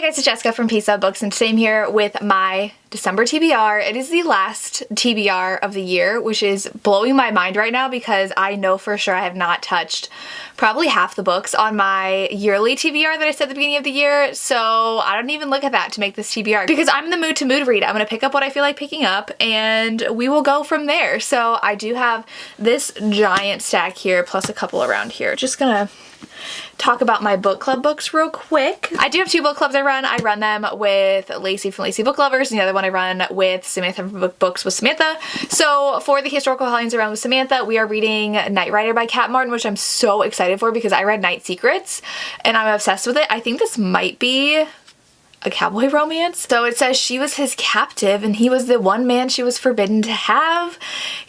guys, it's Jessica from Peace Out Books, and today I'm here with my December TBR. It is the last TBR of the year, which is blowing my mind right now because I know for sure I have not touched probably half the books on my yearly TBR that I set at the beginning of the year, so I don't even look at that to make this TBR because I'm in the mood to mood read. I'm going to pick up what I feel like picking up and we will go from there. So I do have this giant stack here plus a couple around here. Just gonna talk about my book club books real quick. I do have two book clubs I run. I run them with Lacey from Lacey Book Lovers, and the other one I run with Samantha from Book Books with Samantha. So for the historical Hellions I run with Samantha, we are reading Night Rider by Kat Martin, which I'm so excited for because I read Night Secrets and I'm obsessed with it. I think this might be a cowboy romance. So it says she was his captive and he was the one man she was forbidden to have.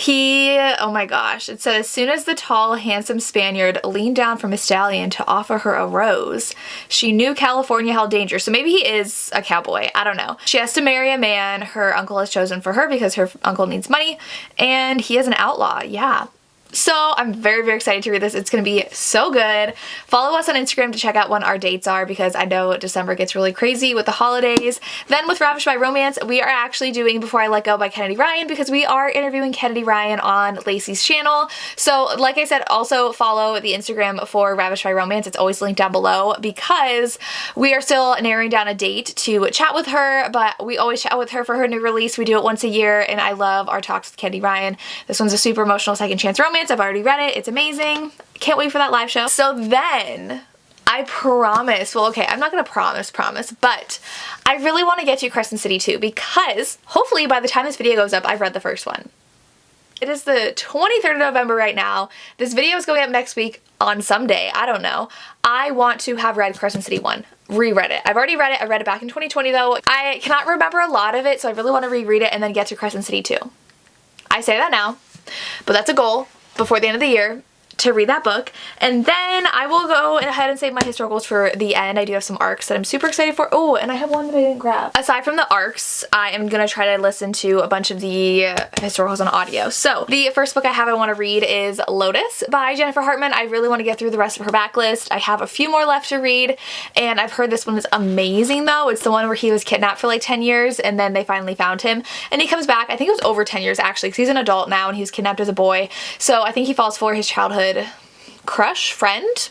Oh my gosh, it said as soon as the tall, handsome Spaniard leaned down from his stallion to offer her a rose, she knew California held danger. So maybe he is a cowboy, I don't know. She has to marry a man her uncle has chosen for her because her uncle needs money, and he is an outlaw, yeah. So I'm very, very excited to read this. It's going to be so good. Follow us on Instagram to check out when our dates are because I know December gets really crazy with the holidays. Then with Ravished by Romance, we are actually doing Before I Let Go by Kennedy Ryan because we are interviewing Kennedy Ryan on Lacey's channel. So like I said, also follow the Instagram for Ravished by Romance. It's always linked down below because we are still narrowing down a date to chat with her, but we always chat with her for her new release. We do it once a year and I love our talks with Kennedy Ryan. This one's a super emotional second chance romance. I've already read it. It's amazing. Can't wait for that live show. So then I promise, well, okay, I'm not gonna promise, but I really want to get to Crescent City too because hopefully by the time this video goes up, I've read the first one. It is the 23rd of November right now. This video is going up next week on some day. I don't know. I want to have read Crescent City 1. Reread it. I've already read it. I read it back in 2020 though. I cannot remember a lot of it, so I really want to reread it and then get to Crescent City 2. I say that now, but that's a goal before the end of the year to read that book, and then I will go ahead and save my historicals for the end. I do have some arcs that I'm super excited for. Oh, and I have one that I didn't grab. Aside from the arcs, I am gonna try to listen to a bunch of the historicals on audio. So the first book I have I want to read is Lotus by Jennifer Hartman. I really want to get through the rest of her backlist. I have a few more left to read, and I've heard this one is amazing though. It's the one where he was kidnapped for like 10 years and then they finally found him and he comes back. I think it was over 10 years actually because he's an adult now and he was kidnapped as a boy. So I think he falls for his childhood crush friend.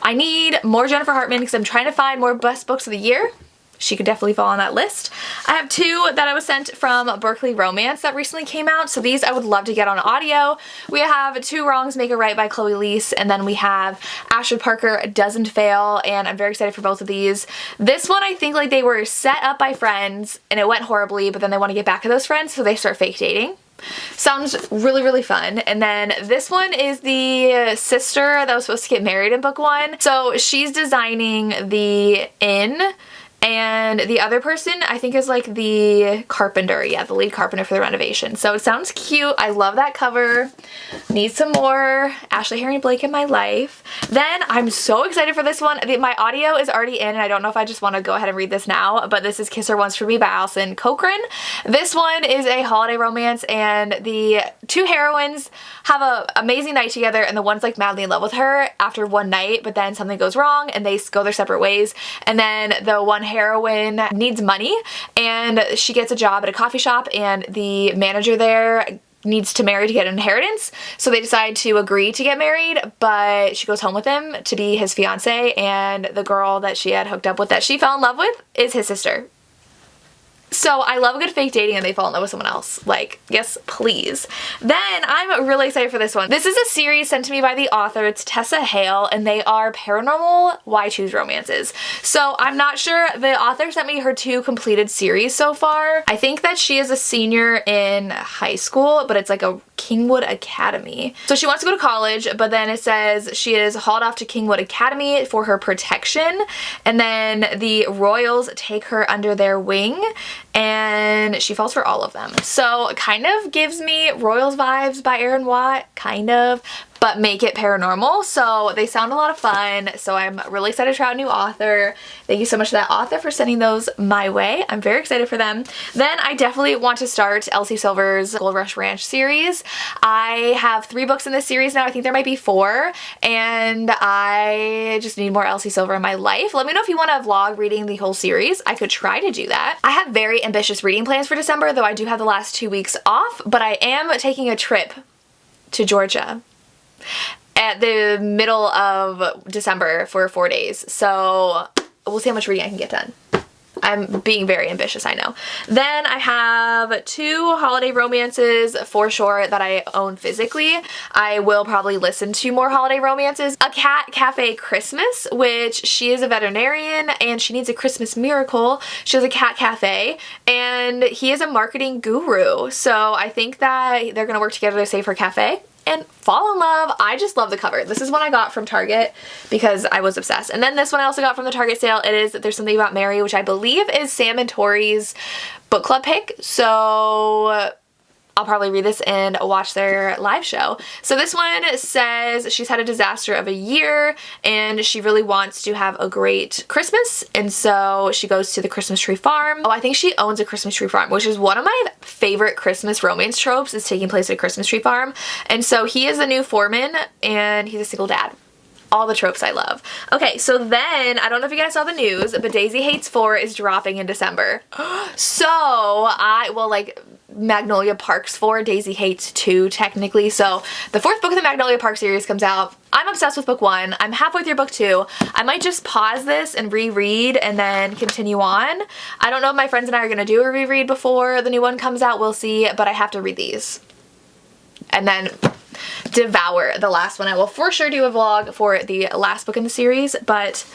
I need more Jennifer Hartman because I'm trying to find more best books of the year. She could definitely fall on that list. I have two that I was sent from Berkeley Romance that recently came out, so these I would love to get on audio. We have Two Wrongs Make a Right by Chloe Leese, and then we have Ashwood Parker Doesn't Fail, and I'm very excited for both of these. This one I think like they were set up by friends and it went horribly, but then they want to get back to those friends, so they start fake dating. Sounds really, really fun. And then this one is the sister that was supposed to get married in book one. So she's designing the inn, and the other person I think is like the carpenter, yeah, the lead carpenter for the renovation. So it sounds cute. I love that cover. Need some more Ashley Herring Blake in my life. Then I'm so excited for this one. My audio is already in and I don't know if I just want to go ahead and read this now, but this is Kiss Her Once for Me by Alison Cochran. This one is a holiday romance and the two heroines have an amazing night together and the one's like madly in love with her after one night, but then something goes wrong and they go their separate ways, and then the one heroine needs money and she gets a job at a coffee shop and the manager there needs to marry to get an inheritance, so they decide to agree to get married, but she goes home with him to be his fiance, and the girl that she had hooked up with that she fell in love with is his sister. So I love a good fake dating and they fall in love with someone else. Like, yes, please. Then I'm really excited for this one. This is a series sent to me by the author. It's Tessa Hale and they are paranormal why choose romances. So I'm not sure. The author sent me her two completed series so far. I think that she is a senior in high school, but it's like a Kingwood Academy. So she wants to go to college, but then it says she is hauled off to Kingwood Academy for her protection, and then the royals take her under their wing and she falls for all of them. So kind of gives me Royals vibes by Erin Watt, kind of. but make it paranormal. So they sound a lot of fun. So I'm really excited to try out a new author. Thank you so much to that author for sending those my way. I'm very excited for them. Then I definitely want to start Elsie Silver's Gold Rush Ranch series. I have 3 books in this series now. I think there might be 4, and I just need more Elsie Silver in my life. Let me know if you want to vlog reading the whole series. I could try to do that. I have very ambitious reading plans for December, though I do have the last 2 weeks off, but I am taking a trip to Georgia at the middle of December for 4 days. So we'll see how much reading I can get done. I'm being very ambitious, I know. Then I have 2 holiday romances for sure that I own physically. I will probably listen to more holiday romances. A Cat Cafe Christmas, which she is a veterinarian and she needs a Christmas miracle. She has a cat cafe and he is a marketing guru. So I think that they're gonna work together to save her cafe and fall in love. I just love the cover. This is one I got from Target because I was obsessed. And then this one I also got from the Target sale. It is There's Something About Mary, which I believe is Sam and Tori's book club pick. So I'll probably read this and watch their live show. So this one says she's had a disaster of a year and she really wants to have a great Christmas, and so she goes to the Christmas tree farm. Oh, I think she owns a Christmas tree farm, which is one of my favorite Christmas romance tropes, is taking place at a Christmas tree farm. And so he is the new foreman and he's a single dad. All the tropes I love. Okay, so then, I don't know if you guys saw the news, but Daisy Hates 4 is dropping in December. So, Magnolia Parks 4, Daisy Hates 2 technically. So the 4th book of the Magnolia Park series comes out. I'm obsessed with book 1. I'm halfway through book 2. I might just pause this and reread and then continue on. I don't know if my friends and I are going to do a reread before the new one comes out. We'll see, but I have to read these. And then devour the last one. I will for sure do a vlog for the last book in the series, but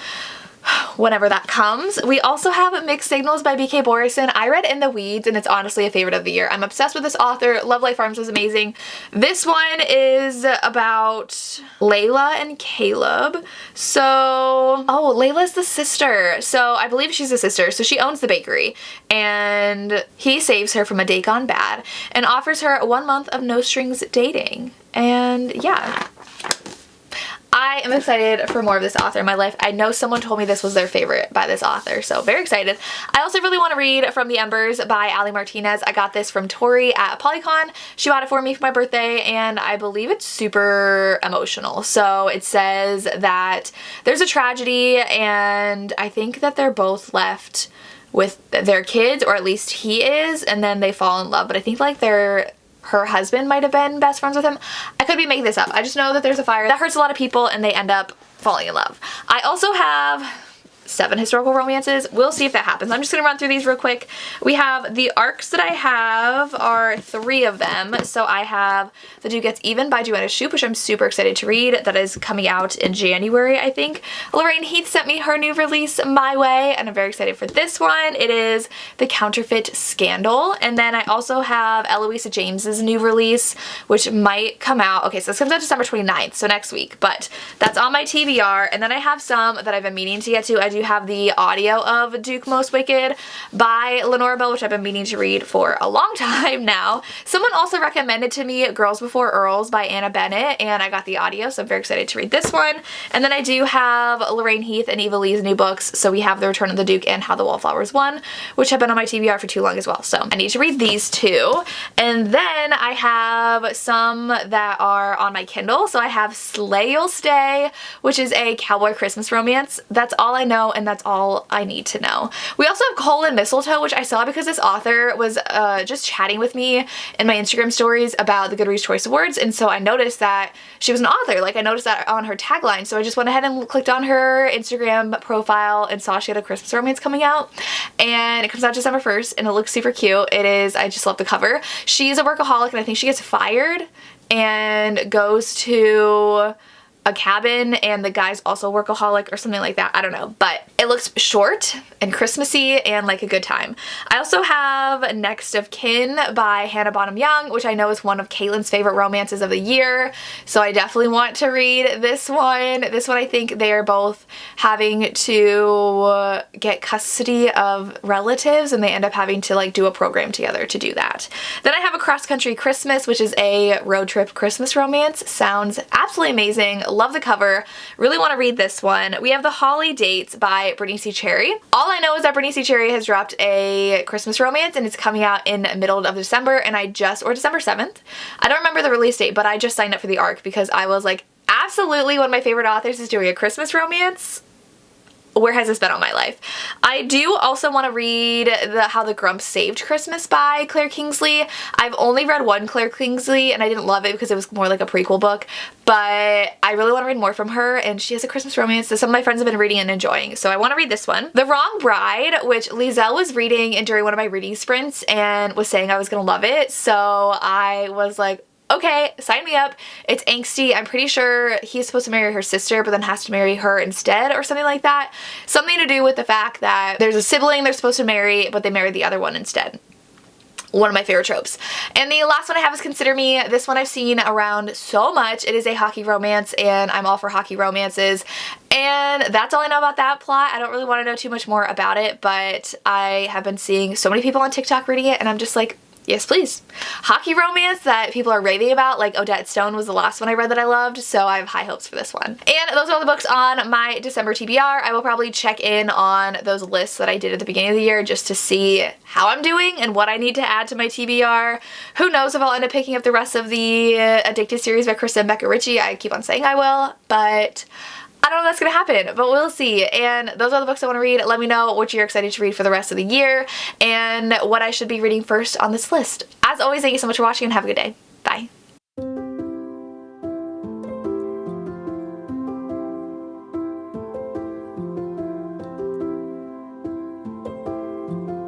whenever that comes. We also have Mixed Signals by B.K. Borison. I read In the Weeds and it's honestly a favorite of the year. I'm obsessed with this author. Love Life Farms was amazing. This one is about Layla and Caleb. So, oh, Layla's the sister. So I believe she's a sister. So she owns the bakery and he saves her from a date gone bad and offers her 1 month of no strings dating. And yeah. I am excited for more of this author in my life. I know someone told me this was their favorite by this author, so very excited. I also really want to read from the Embers by Ali Martinez. I got this from Tori at Polycon. She bought it for me for my birthday, and I believe it's super emotional. So it says that there's a tragedy, and I think that they're both left with their kids, or at least he is, and then they fall in love. But I think like her husband might have been best friends with him. I could be making this up. I just know that there's a fire that hurts a lot of people and they end up falling in love. I also have 7 historical romances. We'll see if that happens. I'm just gonna run through these real quick. We have the arcs that I have are 3 of them. So I have The Dew Gets Even by Joanna Shupe, which I'm super excited to read. That is coming out in January, I think. Lorraine Heath sent me her new release my way, and I'm very excited for this one. It is The Counterfeit Scandal. And then I also have Eloisa James's new release, which might come out. Okay, so this comes out December 29th, so next week. But that's on my TBR. And then I have some that I've been meaning to get to. I do have the audio of Duke Most Wicked by Lenora Bell, which I've been meaning to read for a long time now. Someone also recommended to me Girls Before Earls by Anna Bennett, and I got the audio, so I'm very excited to read this one. And then I do have Lorraine Heath and Eva Lee's new books, so we have The Return of the Duke and How the Wallflowers Won, which have been on my TBR for too long as well, so I need to read these 2. And then I have some that are on my Kindle, so I have Slay You'll Stay, which is a cowboy Christmas romance. That's all I know, and that's all I need to know. We also have Cole and Mistletoe, which I saw because this author was just chatting with me in my Instagram stories about the Goodreads Choice Awards, and so I noticed that she was an author. Like, I noticed that on her tagline, so I just went ahead and clicked on her Instagram profile and saw she had a Christmas romance coming out, and it comes out December 1st, and it looks super cute. It is, I just love the cover. She's a workaholic, and I think she gets fired and goes to a cabin and the guy's also a workaholic or something like that. I don't know, but it looks short and Christmassy and like a good time. I also have Next of Kin by Hannah Bonham Young, which I know is one of Caitlin's favorite romances of the year, so I definitely want to read this one. This one, I think they are both having to get custody of relatives and they end up having to like do a program together to do that. Then I have A Cross Country Christmas, which is a road trip Christmas romance. Sounds absolutely amazing. Love the cover. Really want to read this one. We have The Holly Dates by Brittany C. Cherry. All I know is that Brittany C. Cherry has dropped a Christmas romance and it's coming out in the middle of December, and or December 7th. I don't remember the release date, but I just signed up for the arc because I was like, absolutely, one of my favorite authors is doing a Christmas romance. Where has this been all my life? I do also want to read How the Grumps Saved Christmas by Claire Kingsley. I've only read one Claire Kingsley and I didn't love it because it was more like a prequel book, but I really want to read more from her, and she has a Christmas romance that some of my friends have been reading and enjoying, so I want to read this one. The Wrong Bride, which Lizelle was reading during one of my reading sprints and was saying I was going to love it, so I was like, okay, sign me up. It's angsty. I'm pretty sure he's supposed to marry her sister, but then has to marry her instead or something like that. Something to do with the fact that there's a sibling they're supposed to marry, but they marry the other one instead. One of my favorite tropes. And the last one I have is Consider Me. This one I've seen around so much. It is a hockey romance, and I'm all for hockey romances. And that's all I know about that plot. I don't really want to know too much more about it, but I have been seeing so many people on TikTok reading it, and I'm just like, yes, please. Hockey romance that people are raving about, like Odette Stone was the last one I read that I loved, so I have high hopes for this one. And those are all the books on my December TBR. I will probably check in on those lists that I did at the beginning of the year just to see how I'm doing and what I need to add to my TBR. Who knows if I'll end up picking up the rest of the Addicted series by Krista and Becca Ritchie. I keep on saying I will, but I don't know if that's going to happen, but we'll see. And those are the books I want to read. Let me know what you're excited to read for the rest of the year and what I should be reading first on this list. As always, thank you so much for watching and have a good day. Bye.